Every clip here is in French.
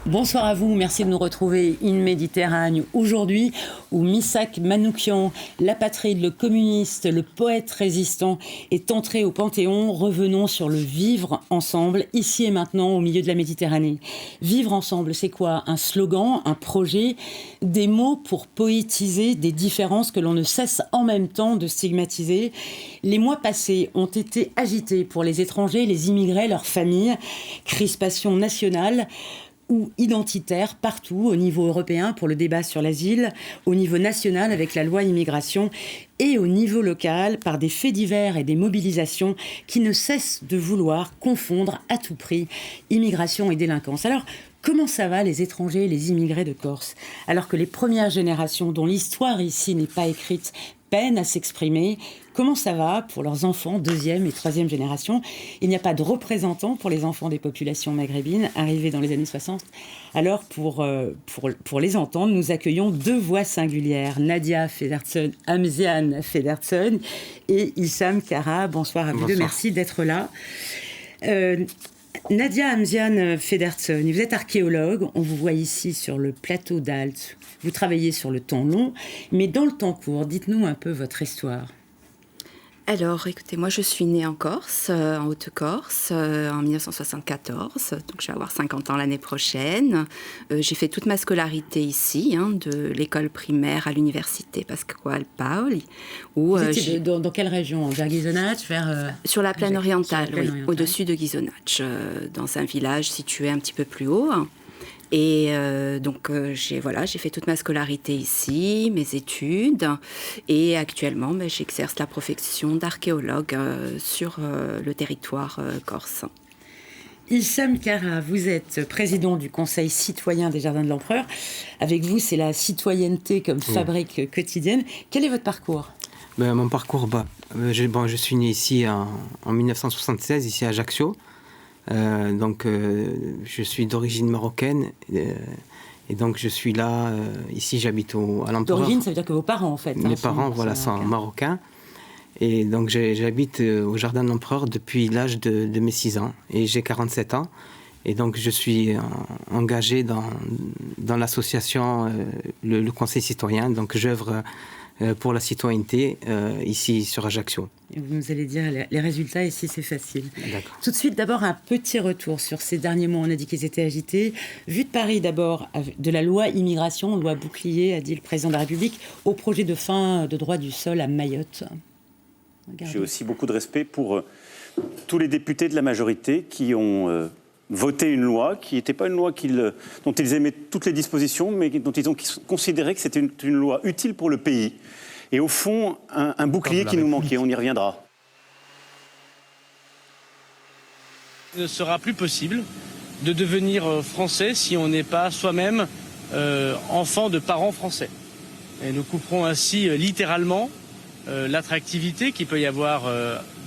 Bonsoir à vous, merci de nous retrouver in Méditerranée aujourd'hui où Missak Manouchian, l'apatride, le communiste, le poète résistant est entré au Panthéon. Revenons sur le vivre ensemble, ici et maintenant au milieu de la Méditerranée. Vivre ensemble, c'est quoi? Un slogan, un projet, des mots pour poétiser des différences que l'on ne cesse en même temps de stigmatiser. Les mois passés ont été agités pour les étrangers, les immigrés, leurs familles, crispation nationale ou identitaire partout au niveau européen pour le débat sur l'asile, au niveau national avec la loi immigration et au niveau local par des faits divers et des mobilisations qui ne cessent de vouloir confondre à tout prix immigration et délinquance. Alors, comment ça va les étrangers, les immigrés de Corse? Alors que les premières générations dont l'histoire ici n'est pas écrite peinent à s'exprimer, comment ça va pour leurs enfants, deuxième et troisième génération? Il n'y a pas de représentants pour les enfants des populations maghrébines arrivées dans les années 60. Alors, pour les entendre, nous accueillons deux voix singulières, Nadia Federson, Amziane Federson et Issam Kara. Bonsoir à vous deux, merci d'être là. Nadia Amziane Federson, vous êtes archéologue, on vous voit ici sur le plateau d'Alt, vous travaillez sur le temps long, mais dans le temps court, dites-nous un peu votre histoire. Alors, écoutez, moi je suis née en Corse, en Haute-Corse, en 1974, donc je vais avoir 50 ans l'année prochaine. J'ai fait toute ma scolarité ici, de l'école primaire à l'université Pasquale Paoli. Vous étiez dans quelle région? Vers Ghisonaccia, sur la plaine orientale, oui, au-dessus de Ghisonaccia, dans un village situé un petit peu plus haut. Et donc j'ai fait toute ma scolarité ici, mes études, et actuellement j'exerce la profession d'archéologue sur le territoire corse. Issam Kara, vous êtes président du Conseil citoyen des Jardins de l'Empereur. Avec vous, c'est la citoyenneté comme fabrique quotidienne. Quel est votre parcours? Mon parcours, je suis né ici en 1976, ici à Ajaccio. Je suis d'origine marocaine et donc je suis là, ici j'habite à l'Empereur. D'origine, ça veut dire que vos parents en fait. Mes parents sont marocains et donc j'habite au Jardin de l'Empereur depuis l'âge de mes 6 ans et j'ai 47 ans et donc je suis engagé dans l'association, le Conseil citoyen, donc j'œuvre pour la citoyenneté ici sur Ajaccio. Et vous nous allez dire les résultats, ici c'est facile. D'accord. Tout de suite, d'abord un petit retour sur ces derniers mois. On a dit qu'ils étaient agités. Vue de Paris d'abord, de la loi immigration, loi bouclier, a dit le président de la République, au projet de fin de droit du sol à Mayotte. Regardez. J'ai aussi beaucoup de respect pour tous les députés de la majorité qui ont voté une loi qui n'était pas une loi dont ils aimaient toutes les dispositions, mais dont ils ont considéré que c'était une loi utile pour le pays. Et au fond, un bouclier qui nous manquait, on y reviendra. Il ne sera plus possible de devenir français si on n'est pas soi-même enfant de parents français. Et nous couperons ainsi littéralement l'attractivité qu'il peut y avoir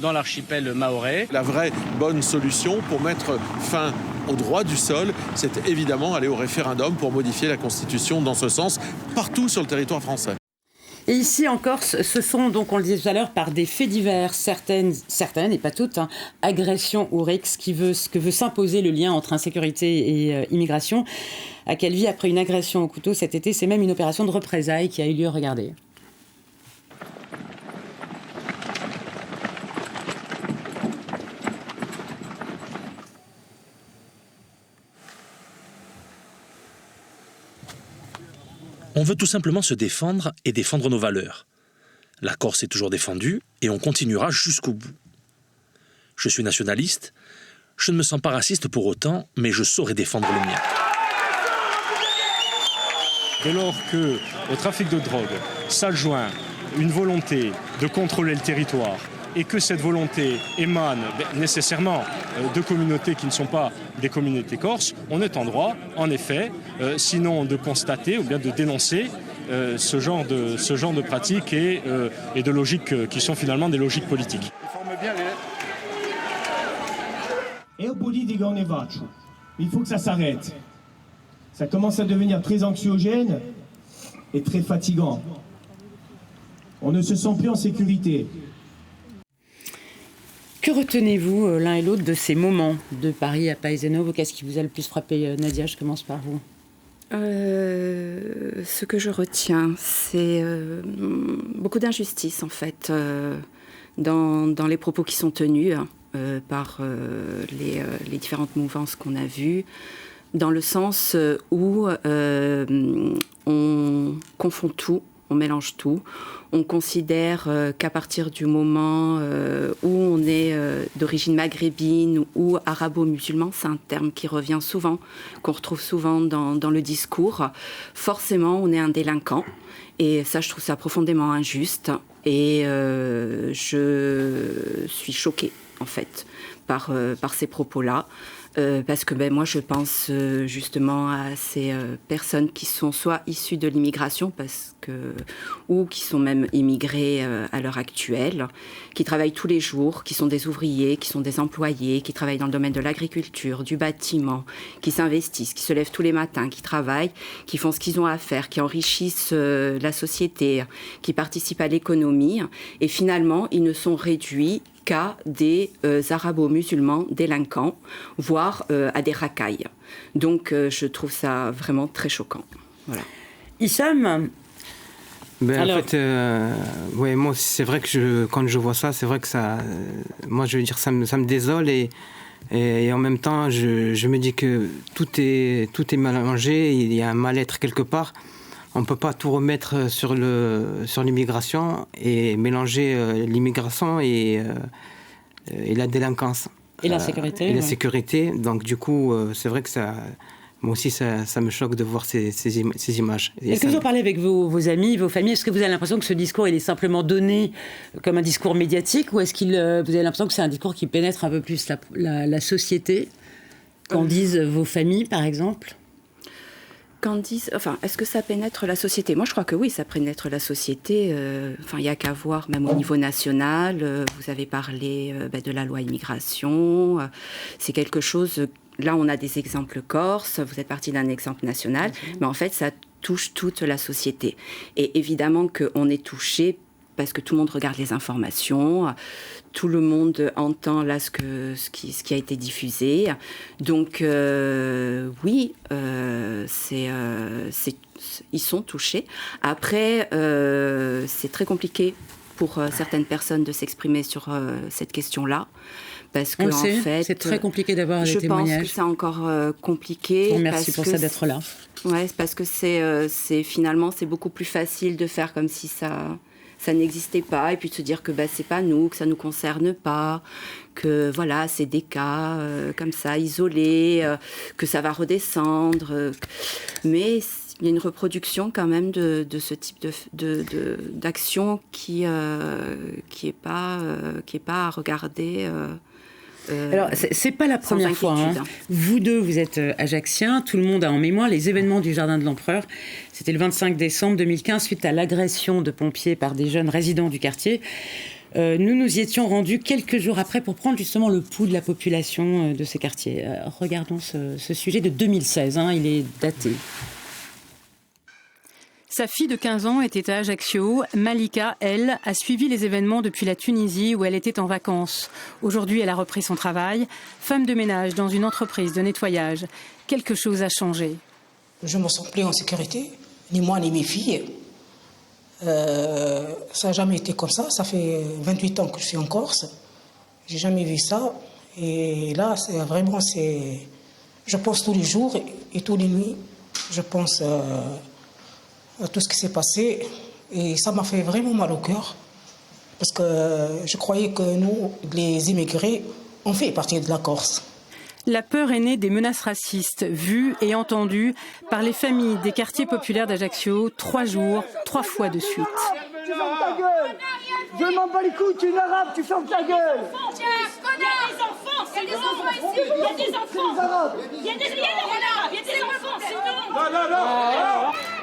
dans l'archipel mahorais. La vraie bonne solution pour mettre fin au droit du sol, c'est évidemment aller au référendum pour modifier la Constitution dans ce sens, partout sur le territoire français. Et ici en Corse, ce sont donc, on le disait tout à l'heure, par des faits divers, certaines et pas toutes, agressions ou rixes, que veut s'imposer le lien entre insécurité et immigration. À Calvi, après une agression au couteau cet été, c'est même une opération de représailles qui a eu lieu, regardez. On veut tout simplement se défendre et défendre nos valeurs. La Corse est toujours défendue et on continuera jusqu'au bout. Je suis nationaliste, je ne me sens pas raciste pour autant, mais je saurai défendre le mien. Dès lors que au trafic de drogue s'adjoint une volonté de contrôler le territoire et que cette volonté émane nécessairement de communautés qui ne sont pas des communautés corses, on est en droit, en effet, sinon de constater ou bien de dénoncer ce genre de pratiques et de logiques qui sont finalement des logiques politiques. Il faut que ça s'arrête. Ça commence à devenir très anxiogène et très fatigant. On ne se sent plus en sécurité. Que Que retenez-vous l'un et l'autre de ces moments de Paris à Païsano? Qu'est-ce qui vous a le plus frappé? Nadia, je commence par vous. Ce que je retiens, c'est beaucoup d'injustice en fait dans les propos qui sont tenus par les différentes mouvances qu'on a vues, dans le sens où on confond tout, on mélange tout. On considère qu'à partir du moment où on est d'origine maghrébine ou arabo-musulman, c'est un terme qui revient souvent, qu'on retrouve souvent dans le discours, forcément on est un délinquant. Et ça, je trouve ça profondément injuste. Et je suis choquée, en fait, par ces propos-là. Parce que moi je pense justement à ces personnes qui sont soit issues de l'immigration ou qui sont même immigrées à l'heure actuelle, qui travaillent tous les jours, qui sont des ouvriers, qui sont des employés, qui travaillent dans le domaine de l'agriculture, du bâtiment, qui s'investissent, qui se lèvent tous les matins, qui travaillent, qui font ce qu'ils ont à faire, qui enrichissent la société, qui participent à l'économie, et finalement ils ne sont réduits qu'à des arabo-musulmans délinquants, voire à des racailles. Donc je trouve ça vraiment très choquant. Voilà. Issam, en fait, ouais, moi c'est vrai que quand je vois ça, c'est vrai que ça, moi je veux dire, ça me désole et en même temps je me dis que tout est mélangé, il y a un mal-être quelque part. On ne peut pas tout remettre sur l'immigration et mélanger l'immigration et la délinquance. Et la sécurité. Et la sécurité. Donc du coup, c'est vrai que moi aussi, ça me choque de voir ces images. Est-ce que vous en parlez avec vos amis, vos familles? Est-ce que vous avez l'impression que ce discours, il est simplement donné comme un discours médiatique, ou est-ce que vous avez l'impression que c'est un discours qui pénètre un peu plus la société? Qu'en disent vos familles, par exemple? Est-ce que ça pénètre la société? Moi, je crois que oui, ça pénètre la société. Il n'y a qu'à voir, même au niveau national. Vous avez parlé de la loi immigration. C'est quelque chose... Là, on a des exemples corses. Vous êtes parti d'un exemple national. Mais en fait, ça touche toute la société. Et évidemment qu'on est touché parce que tout le monde regarde les informations. Tout le monde entend là ce qui a été diffusé. Donc oui, ils sont touchés. Après, c'est très compliqué pour certaines personnes de s'exprimer sur cette question-là. Parce que, en fait, c'est très compliqué d'avoir des témoignages. Je pense que c'est encore compliqué. Merci pour ça d'être là. Ouais, c'est parce que finalement, c'est beaucoup plus facile de faire comme si ça n'existait pas, et puis de se dire que c'est pas nous, que ça nous concerne pas, que voilà, c'est des cas comme ça, isolés, que ça va redescendre. Mais il y a une reproduction quand même de ce type d'action qui est pas à regarder. Alors, c'est pas la première fois. Vous deux, vous êtes ajacciens. Tout le monde a en mémoire les événements du Jardin de l'Empereur. C'était le 25 décembre 2015, suite à l'agression de pompiers par des jeunes résidents du quartier. Nous y étions rendus quelques jours après pour prendre justement le pouls de la population de ces quartiers. Regardons ce sujet de 2016. Il est daté. Sa fille de 15 ans était à Ajaccio. Malika, elle, a suivi les événements depuis la Tunisie où elle était en vacances. Aujourd'hui, elle a repris son travail. Femme de ménage dans une entreprise de nettoyage. Quelque chose a changé. Je ne me sens plus en sécurité, ni moi ni mes filles. Ça n'a jamais été comme ça. Ça fait 28 ans que je suis en Corse. Je n'ai jamais vu ça. Et là, je pense tous les jours et toutes les nuits. Je pense... à tout ce qui s'est passé, et ça m'a fait vraiment mal au cœur, parce que je croyais que nous, les immigrés, on fait partie de la Corse. La peur est née des menaces racistes, vues et entendues par les familles des quartiers populaires d'Ajaccio, 3 jours, 3 fois de suite. Tu fermes ta gueule! Je m'en bats les couilles, tu es une arabe, tu fermes ta gueule! Il y a des enfants, il y a des enfants ici, il y a des enfants! Il y a des enfants, sinon...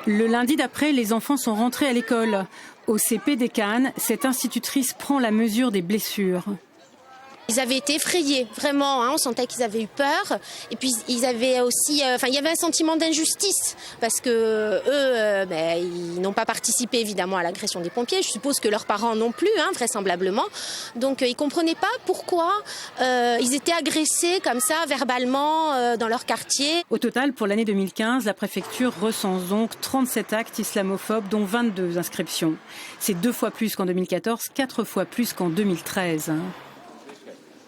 Le lundi d'après, les enfants sont rentrés à l'école. Au CP des Cannes, cette institutrice prend la mesure des blessures. Ils avaient été effrayés, vraiment, on sentait qu'ils avaient eu peur. Et puis ils avaient aussi, il y avait un sentiment d'injustice parce que eux, ils n'ont pas participé évidemment à l'agression des pompiers. Je suppose que leurs parents non plus, vraisemblablement. Donc ils comprenaient pas pourquoi ils étaient agressés comme ça verbalement dans leur quartier. Au total, pour l'année 2015, la préfecture recense donc 37 actes islamophobes, dont 22 inscriptions. C'est 2 fois plus qu'en 2014, 4 fois plus qu'en 2013.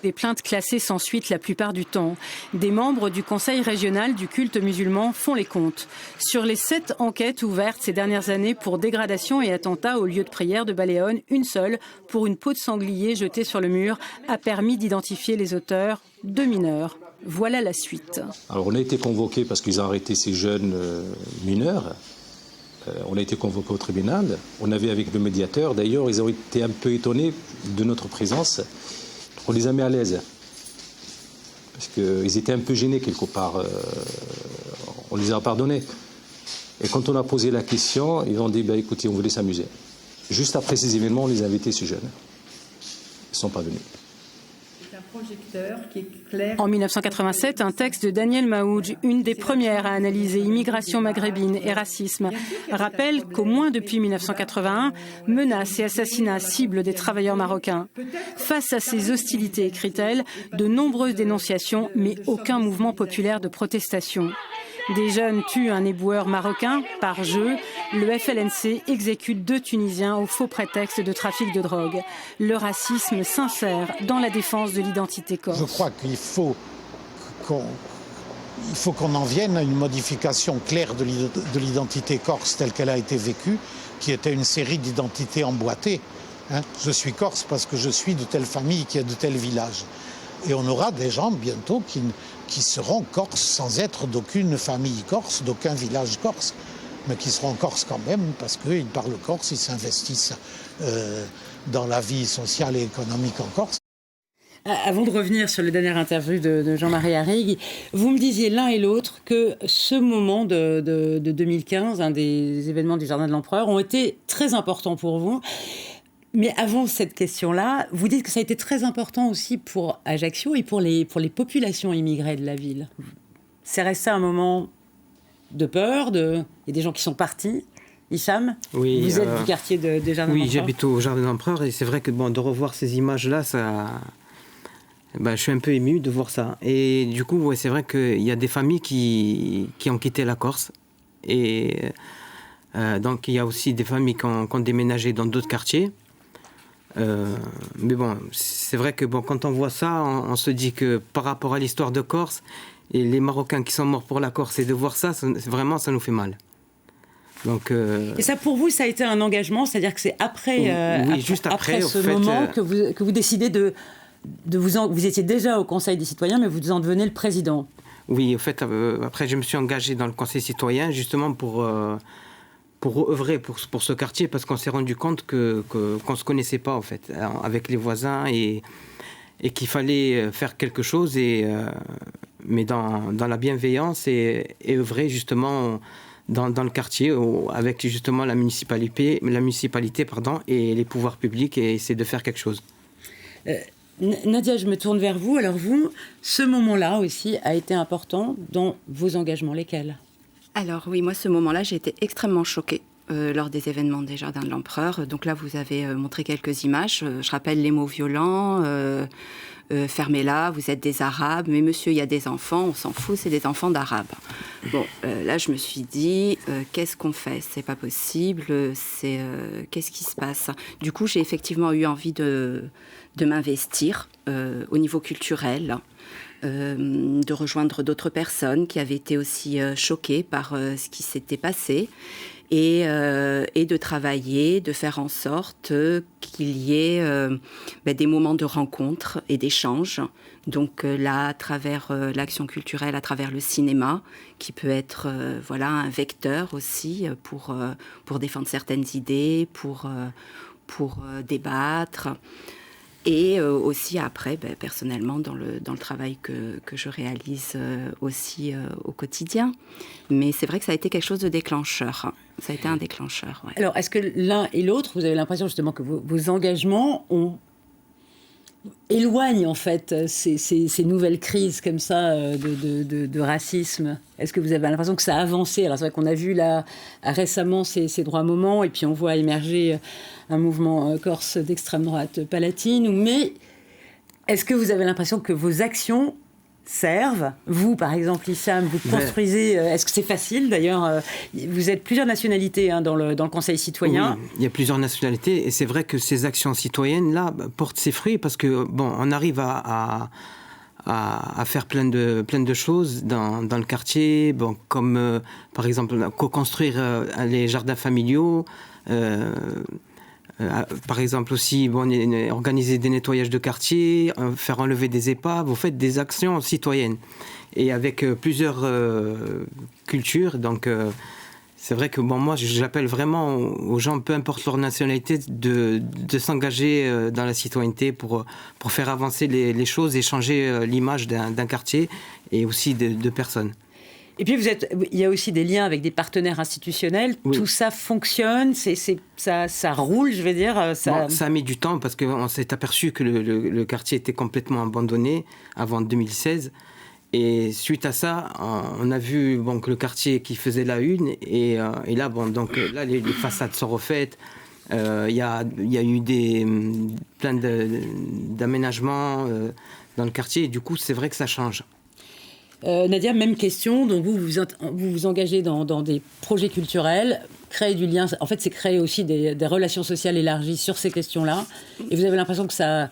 Des plaintes classées sans suite la plupart du temps. Des membres du Conseil régional du culte musulman font les comptes. Sur les 7 enquêtes ouvertes ces dernières années pour dégradation et attentat au lieu de prière de Baléone, une seule, pour une peau de sanglier jetée sur le mur, a permis d'identifier les auteurs, 2 mineurs. Voilà la suite. Alors on a été convoqués parce qu'ils ont arrêté ces jeunes mineurs. On a été convoqués au tribunal. On avait avec le médiateur, d'ailleurs, ils ont été un peu étonnés de notre présence. On les a mis à l'aise, parce qu'ils étaient un peu gênés quelque part. On les a pardonnés. Et quand on a posé la question, ils ont dit écoutez, on voulait s'amuser. Juste après ces événements, on les a invités, ces jeunes. Ils ne sont pas venus. En 1987, un texte de Daniel Maouj, une des premières à analyser immigration maghrébine et racisme, rappelle qu'au moins depuis 1981, menaces et assassinats ciblent des travailleurs marocains. Face à ces hostilités, écrit-elle, de nombreuses dénonciations, mais aucun mouvement populaire de protestation. Des jeunes tuent un éboueur marocain par jeu. Le FLNC exécute 2 Tunisiens au faux prétexte de trafic de drogue. Le racisme s'insère dans la défense de l'identité corse. Je crois qu'il faut qu'on en vienne à une modification claire de l'identité corse telle qu'elle a été vécue, qui était une série d'identités emboîtées. Je suis corse parce que je suis de telle famille qui est de tel village. Et on aura des gens bientôt qui seront corses sans être d'aucune famille corse, d'aucun village corse, mais qui seront corses quand même parce qu'ils parlent corse, ils s'investissent dans la vie sociale et économique en Corse. Avant de revenir sur la dernière interview de Jean-Marie Arrigue, vous me disiez l'un et l'autre que ce moment de 2015, des événements du Jardin de l'Empereur, ont été très importants pour vous. Mais avant cette question-là, vous dites que ça a été très important aussi pour Ajaccio et pour les populations immigrées de la ville. C'est resté un moment de peur, il y a des gens qui sont partis. Hicham, oui, vous êtes du quartier des Jardins d'Empereur. Oui, j'habite au Jardin d'Empereur et c'est vrai que de revoir ces images-là, je suis un peu ému de voir ça. Et du coup, c'est vrai qu'il y a des familles qui ont quitté la Corse. Et donc, il y a aussi des familles qui ont déménagé dans d'autres quartiers. Mais bon, c'est vrai que quand on voit ça, on se dit que par rapport à l'histoire de Corse et les Marocains qui sont morts pour la Corse, et de voir ça, vraiment, ça nous fait mal. Donc, et ça, pour vous, ça a été un engagement, c'est-à-dire que c'est après, juste après ce moment que vous décidez vous étiez déjà au Conseil des citoyens, mais vous en devenez le président. Oui, en fait, après, je me suis engagé dans le Conseil citoyen, justement pour œuvrer pour ce quartier, parce qu'on s'est rendu compte qu'on ne se connaissait pas, en fait, avec les voisins, et qu'il fallait faire quelque chose, mais dans la bienveillance, et œuvrer, justement, dans le quartier, avec, justement, la municipalité, et les pouvoirs publics, et essayer de faire quelque chose. Nadia, je me tourne vers vous. Alors vous, ce moment-là aussi a été important dans vos engagements. Lesquels ? Alors oui, moi, ce moment-là, j'ai été extrêmement choquée lors des événements des Jardins de l'Empereur. Donc là, vous avez montré quelques images. Je rappelle les mots violents. Fermez-la, vous êtes des Arabes. Mais monsieur, il y a des enfants, on s'en fout, c'est des enfants d'Arabes. Bon, là, je me suis dit, qu'est-ce qu'on fait ? C'est pas possible. Qu'est-ce qui se passe ? Du coup, j'ai effectivement eu envie de m'investir au niveau culturel, de rejoindre d'autres personnes qui avaient été aussi choquées par ce qui s'était passé et de travailler, de faire en sorte qu'il y ait des moments de rencontre et d'échange. Donc là, à travers l'action culturelle, à travers le cinéma, qui peut être un vecteur aussi pour défendre certaines idées, pour débattre. Et aussi après, personnellement, dans le travail que je réalise aussi au quotidien. Mais c'est vrai que ça a été quelque chose de déclencheur. Ça a été un déclencheur. Ouais. Alors, est-ce que l'un et l'autre, vous avez l'impression justement que vos engagements ont éloigne en fait ces nouvelles crises comme ça de racisme? Est-ce que vous avez l'impression que ça a avancé? Alors c'est vrai qu'on a vu là récemment ces droits moments, et puis on voit émerger un mouvement corse d'extrême droite palatine, mais est-ce que vous avez l'impression que vos actions servent? Vous, par exemple, Issam, vous construisez... Est-ce que c'est facile, d'ailleurs? Vous êtes plusieurs nationalités dans le Conseil citoyen. Oui, il y a plusieurs nationalités, et c'est vrai que ces actions citoyennes-là portent ses fruits, parce que, on arrive à faire plein de choses dans le quartier, comme, par exemple, co-construire les jardins familiaux, par exemple aussi, organiser des nettoyages de quartier, faire enlever des épaves. Vous faites des actions citoyennes et avec plusieurs cultures. Donc c'est vrai que moi j'appelle vraiment aux gens, peu importe leur nationalité, de s'engager dans la citoyenneté pour faire avancer les choses et changer l'image d'un quartier et aussi de personnes. Et puis il y a aussi des liens avec des partenaires institutionnels. Oui. Tout ça fonctionne, ça roule, je vais dire. Ça a mis du temps parce qu'on s'est aperçu que le quartier était complètement abandonné avant 2016. Et suite à ça, on a vu que le quartier qui faisait la une, et là, là les façades sont refaites. Il y a eu plein d'aménagements dans le quartier, et du coup, c'est vrai que ça change. Nadia, même question. Donc vous engagez dans des projets culturels, créer du lien. En fait, c'est créer aussi des relations sociales élargies sur ces questions-là. Et vous avez l'impression que ça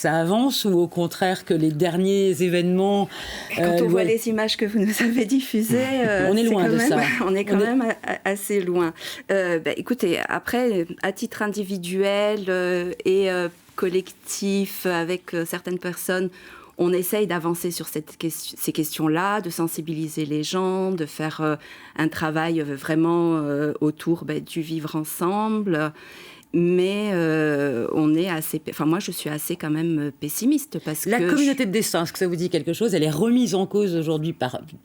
avance, ou au contraire que les derniers événements... Quand on voit les images que vous nous avez diffusées... on est loin de ça. On est quand même assez loin. Écoutez, après, à titre individuel et collectif, avec certaines personnes, on essaye d'avancer sur ces questions-là, de sensibiliser les gens, de faire un travail vraiment autour du vivre ensemble. Mais on est assez... Enfin, moi, je suis assez quand même pessimiste parce que... La communauté de destin, est-ce que ça vous dit quelque chose? Elle est remise en cause aujourd'hui,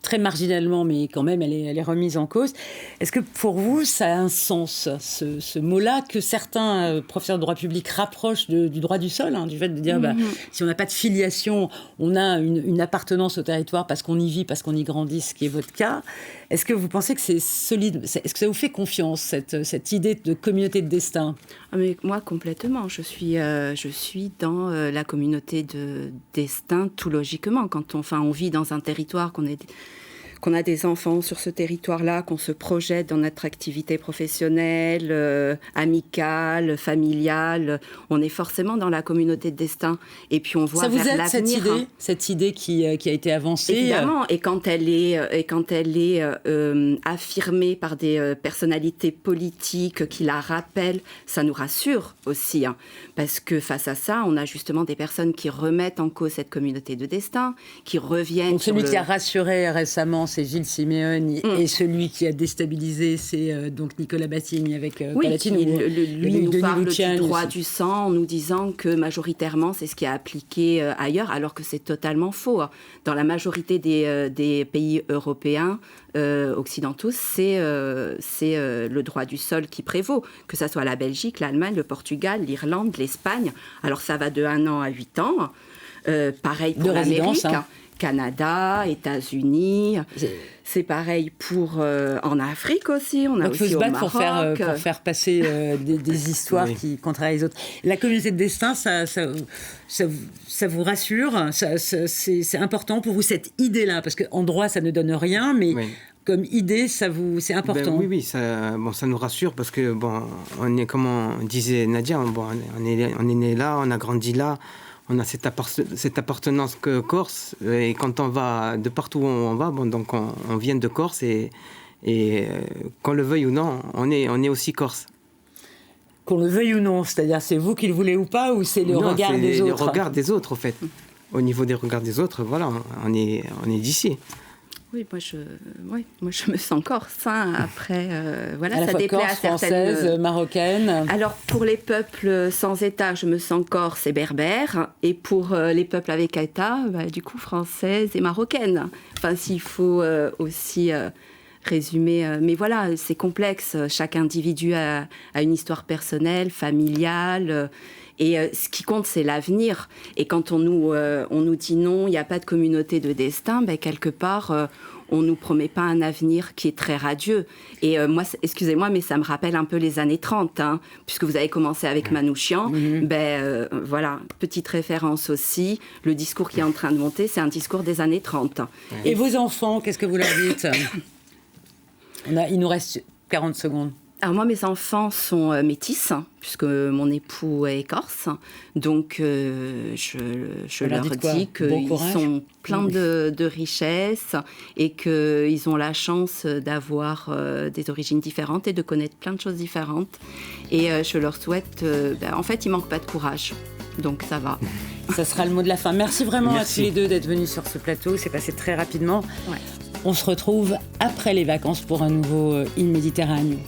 très marginalement, mais quand même, elle est remise en cause. Est-ce que pour vous, ça a un sens, ce mot-là, que certains professeurs de droit public rapprochent du droit du sol, du fait de dire, si on n'a pas de filiation, on a une appartenance au territoire parce qu'on y vit, parce qu'on y grandit, ce qui est votre cas. Est-ce que vous pensez que c'est solide? Est-ce que ça vous fait confiance, cette idée de communauté de destin? Mais moi, complètement. Je suis dans la communauté de destin, tout logiquement. Quand on vit dans un territoire, qu'on a des enfants sur ce territoire-là, qu'on se projette dans notre activité professionnelle, amicale, familiale, on est forcément dans la communauté de destin. Et puis on voit vers l'avenir. Ça vous aide, cette idée qui a été avancée? Évidemment. Et quand elle est affirmée par des personnalités politiques qui la rappellent, ça nous rassure aussi. Parce que face à ça, on a justement des personnes qui remettent en cause cette communauté de destin, qui reviennent... Donc celui qui a rassuré récemment, c'est Gilles Simeone, et celui qui a déstabilisé, c'est donc Nicolas Batigny avec Palatine. Lui nous parle du droit du sang en nous disant que majoritairement c'est ce qui est appliqué ailleurs, alors que c'est totalement faux. Dans la majorité des pays européens occidentaux, c'est le droit du sol qui prévaut, que ça soit la Belgique, l'Allemagne, le Portugal, l'Irlande, l'Espagne. Alors ça va de 1 an à 8 ans. Pareil pour l'Amérique. Canada, États-Unis, c'est pareil pour en Afrique aussi. On a aussi au Maroc. Pour faire passer des histoires qui contrarient les autres. La communauté de destin, ça vous rassure? C'est important pour vous, cette idée-là? Parce qu'en droit, ça ne donne rien, mais comme idée, c'est important. Oui, ça nous rassure parce que on est, comme on disait Nadia, on est né là, on a grandi là. On a cette appartenance corse, et quand on va de partout où on va, donc on vient de Corse, et qu'on le veuille ou non, on est aussi corse. Qu'on le veuille ou non, c'est-à-dire c'est vous qui le voulez ou pas, ou c'est le regard des autres? Le regard des autres, en fait. Au niveau des regards des autres, voilà, on est d'ici. Oui, moi je me sens corse. Après, ça déplaît à certaines... française, marocaine. Alors pour les peuples sans État, je me sens corse et berbère, et pour les peuples avec État, du coup française et marocaine. Enfin, s'il faut aussi résumer, mais voilà, c'est complexe. Chaque individu a une histoire personnelle, familiale. Et ce qui compte, c'est l'avenir. Et quand on nous dit non, il n'y a pas de communauté de destin, quelque part, on ne nous promet pas un avenir qui est très radieux. Et moi, excusez-moi, mais ça me rappelle un peu les années 30, puisque vous avez commencé avec Manouchian. Voilà, petite référence aussi. Le discours qui est en train de monter, c'est un discours des années 30. Et vos enfants, qu'est-ce que vous leur dites? Il nous reste 40 secondes. Alors moi, mes enfants sont métis, puisque mon époux est corse. Donc, je leur dis qu'ils sont pleins de richesses et qu'ils ont la chance d'avoir des origines différentes et de connaître plein de choses différentes. Et je leur souhaite... en fait, il ne manque pas de courage. Donc, ça va. Ça sera le mot de la fin. Merci vraiment à tous les deux d'être venus sur ce plateau. C'est passé très rapidement. Ouais. On se retrouve après les vacances pour un nouveau In Méditerranée.